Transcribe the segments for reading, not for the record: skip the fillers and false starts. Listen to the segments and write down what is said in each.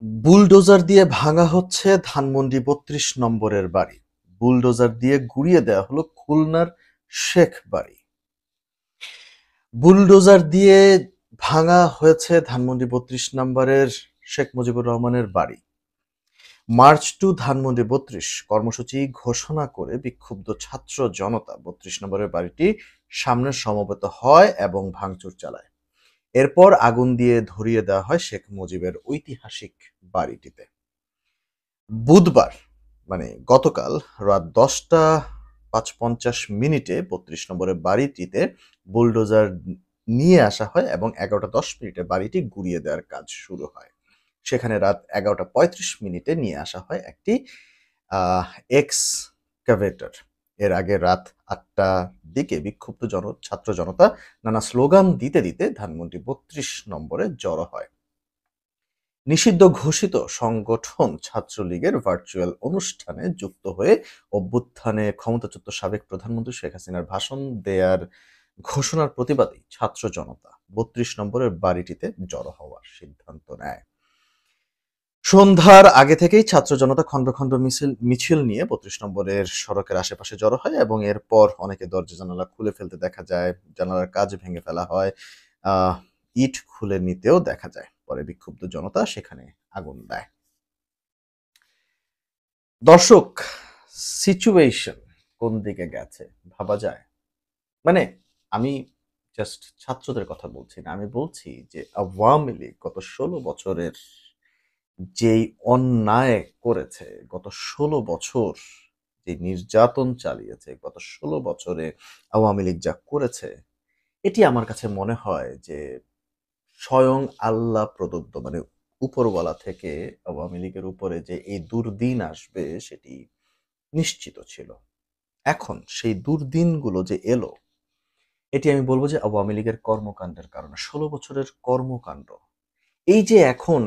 Bulldozer দিয়ে ভাঙা হচ্ছে ধানমন্ডি ৩২ নম্বরের বাড়ি। বুলডোজার দিয়ে গুড়িয়ে দেওয়া হলো খুলনার শেখ বাড়ি। বুলডোজার দিয়ে ভাঙা হয়েছে ধানমন্ডি ৩২ নম্বরের শেখ মুজিবুর রহমানের বাড়ি। মার্চ টু ধানমন্ডি ৩২ কর্মসূচি ঘোষণা করে বিক্ষুব্ধ ছাত্র জনতা ৩২ নম্বরের বাড়িটি সামনে সমবেত হয় এবং ভাঙচুর চালায়। এরপর আগুন দিয়ে ধরিয়ে দেওয়া হয় শেখ মুজিবের ঐতিহাসিক বাড়িটিতে। বুধবার মানে গতকাল রাত 10টা ৫:৫০ মিনিটে ৩২ নম্বরের বাড়িটিতে বুলডোজার নিয়ে আসা হয় এবং 11টা 10 মিনিটে বাড়িটি গুড়িয়ে দেওয়ার কাজ শুরু হয়। সেখানে রাত 11টা ৩৫ মিনিটে নিয়ে আসা হয় একটি এক্সকাভেটর। এর আগে রাত 8টার দিকে বিক্ষুব্ধ ছাত্র জনতা নানা স্লোগান দিতে দিতে ধানমন্ডি ৩২ নম্বরে জড়ো হয়। নিষিদ্ধ ঘোষিত সংগঠন ছাত্রলীগের ভার্চুয়াল অনুষ্ঠানে যুক্ত হয়ে অভ্যুত্থানে ক্ষমতাচ্যুত সাবেক প্রধানমন্ত্রী শেখ হাসিনার ভাষণ দেয়ার ঘোষণার প্রতিবাদে ছাত্র জনতা ৩২ নম্বরের বাড়িটিতে জড়ো হওয়ার সিদ্ধান্ত নেয়। সন্ধ্যার আগে থেকেই ছাত্র জনতা খণ্ড খণ্ড মিছিল নিয়ে ৩২ নম্বরের সড়কের আশেপাশে জড়ো হয় এবং এরপর অনেকে দরজা জানালা খুলে ফেলতে দেখা যায়, জানালার কাচ ভেঙে ফেলা হয়, ইট খুলে নিতেও দেখা যায়। পরে বিক্ষুব্ধ জনতা সেখানে আগুন দেয়। দর্শক, সিচুয়েশন কোন দিকে গেছে ভাবা যায়? মানে আমি জাস্ট ছাত্রদের কথা বলছি না, আমি বলছি যে আওয়ামী লীগ গত ১৬ বছরের যেই অন্যায় করেছে, গত ১৬ বছর যে নির্যাতন চালিয়েছে, গত ১৬ বছরে আওয়ামী লীগ যা করেছে, এটি আমার কাছে মনে হয় যে স্বয়ং আল্লাহ প্রদত্ত, মানে উপরওয়ালা থেকে আওয়ামী লীগের উপরে যে এই দুর্দিন আসবে সেটি নিশ্চিত ছিল। এখন সেই দুর্দিনগুলো যে এলো, এটি আমি বলবো যে আওয়ামী লীগের কর্মকাণ্ডের কারণে, ১৬ বছরের কর্মকাণ্ড। এই যে এখন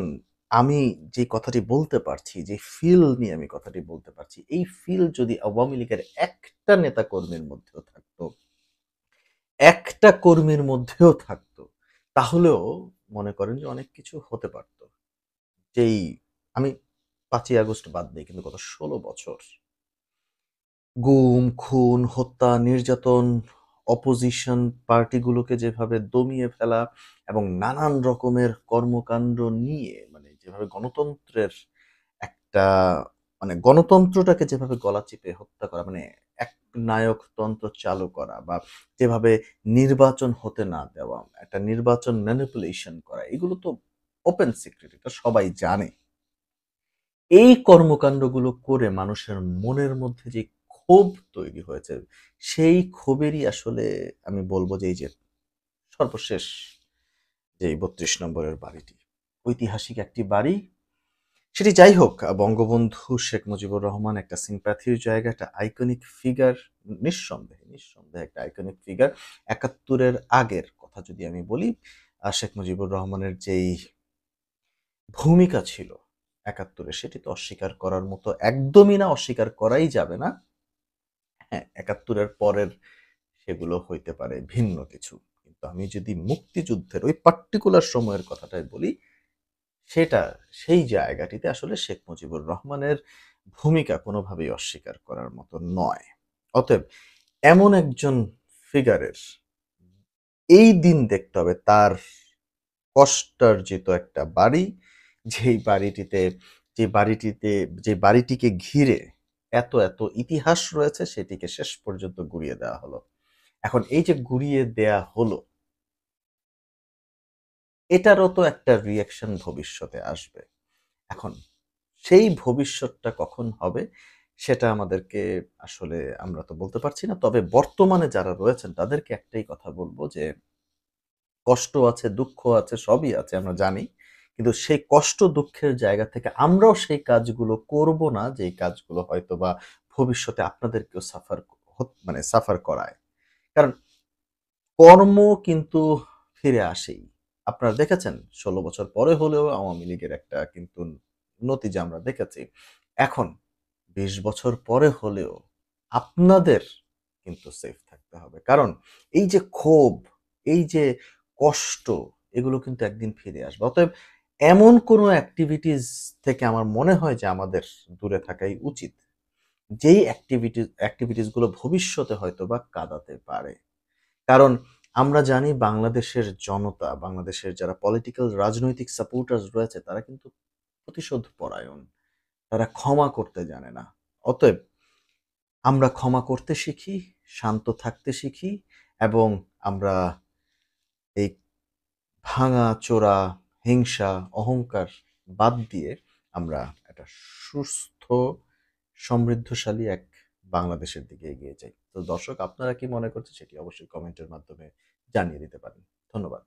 আমি যে কথাটি বলতে পারছি, যে ফিল নিয়ে আমি কথাটি বলতে পারছি, এই ফিল যদি আওয়ামী লীগের একটা নেতা কর্মীর মধ্যেও থাকতো, একটা কর্মীর মধ্যেও থাকতো, তাহলেও মনে করেন যে অনেক কিছু হতে পারত। যেই আমি ৫ই আগস্ট বাদ দেই, কিন্তু গত ১৬ বছর গুম, খুন, হত্যা, নির্যাতন, অপোজিশন পার্টিগুলোকে যেভাবে দমিয়ে ফেলা এবং নানান রকমের কর্মকাণ্ড নিয়ে, মানে যেভাবে গণতন্ত্রের একটা, মানে গণতন্ত্রটাকে যেভাবে গলা চিপে হত্যা করা, মানে একনায়কতন্ত্র চালু করা, বা যেভাবে নির্বাচন হতে না দেওয়া, একটা নির্বাচন ম্যানিপুলেশন করা, এগুলো তো ওপেন সিক্রেট, এটা সবাই জানে। এই কর্মকাণ্ডগুলো করে মানুষের মনের মধ্যে যে ক্ষোভ তৈরি হয়েছে, সেই ক্ষোভেরই আসলে আমি বলব যে এই যে সর্বশেষ যে ৩২ নম্বরের বাড়িটি, ঐতিহাসিক একটি বাড়ি। সেটি যাই হোক, বঙ্গবন্ধু শেখ মুজিবুর রহমান একটা সিম্প্যাথির জায়গা, একটা আইকনিক ফিগার, নিঃসন্দেহে নিঃসন্দেহে একটা আইকনিক ফিগার। ৭১-এর আগের কথা যদি আমি বলি, শেখ মুজিবুর রহমানের যেই ভূমিকা ছিল ৭১-এ, সেটি তো অস্বীকার করার মতো একদমই না, অস্বীকার করাই যাবে না। হ্যাঁ, ৭১-এর পরের সেগুলো হইতে পারে ভিন্ন কিছু। কিন্তু আমি যদি মুক্তিযুদ্ধের ওই পার্টিকুলার সময়ের কথাটাই বলি, সেটা, সেই জায়গাটিতে আসলে শেখ মুজিবুর রহমানের ভূমিকা কোনোভাবেই অস্বীকার করার মতো নয়। অতএব এমন একজন ফিগারের এই দিন দেখতে হবে, তার কষ্টার্জিত একটা বাড়ি, যেই বাড়িটিতে যে বাড়িটিকে ঘিরে এত এত ইতিহাস রয়েছে, সেটিকে শেষ পর্যন্ত গুড়িয়ে দেওয়া হলো। এখন এই যে গুড়িয়ে দেয়া হলো, এটারও তো একটা রিঅ্যাকশন ভবিষ্যতে আসবে। এখন সেই ভবিষ্যৎটা কখন হবে সেটা আমাদেরকে আসলে, আমরা তো বলতে পারছি না। তবে বর্তমানে যারা রয়েছেন তাদেরকে একটাই কথা বলবো যে কষ্ট আছে, দুঃখ আছে, সবই আছে, আমরা জানি। কিন্তু সেই কষ্ট দুঃখের জায়গা থেকে আমরাও সেই কাজগুলো করব না, যেই কাজগুলো হয়তোবা ভবিষ্যতে আপনাদেরকেও মানে সাফার করায়। কারণ কর্ম কিন্তু ফিরে আসেই। আপনারা দেখেছেন ১৬ বছর পরে হলেও আওয়ামী লীগের একটা কিন্তু নতিজা আমরা দেখেছি। এখন ২০ বছর পরে হলেও আপনাদের কিন্তু সেফ থাকতে হবে। কারণ এই যে ক্ষোভ, এই যে কষ্ট, এগুলো কিন্তু একদিন ফিরে আসবে। অতএব এমন কোনো অ্যাক্টিভিটিস থেকে আমার মনে হয় যে আমাদের দূরে থাকাই উচিত। যেই অ্যাক্টিভিটিসগুলো ভবিষ্যতে হয়তোবা কাঁদাতে পারে। কারণ আমরা জানি বাংলাদেশের জনতা, বাংলাদেশের যারা পলিটিক্যাল রাজনৈতিক সাপোর্টার্স রয়েছে তারা কিন্তু প্রতিশোধ পরায়ণ। তারা ক্ষমা করতে জানে না। অতএব আমরা ক্ষমা করতে শিখি, শান্ত থাকতে শিখি এবং আমরা এই ভাঙাচোরা, হিংসা, অহংকার বাদ দিয়ে আমরা একটা সুস্থ, সমৃদ্ধশালী এক বাংলাদেশের দিকে এগিয়ে যাই। তো দর্শক আপনারা কি মনে করছেন সেটি অবশ্যই কমেন্টের মাধ্যমে জানিয়ে দিতে পারেন। ধন্যবাদ।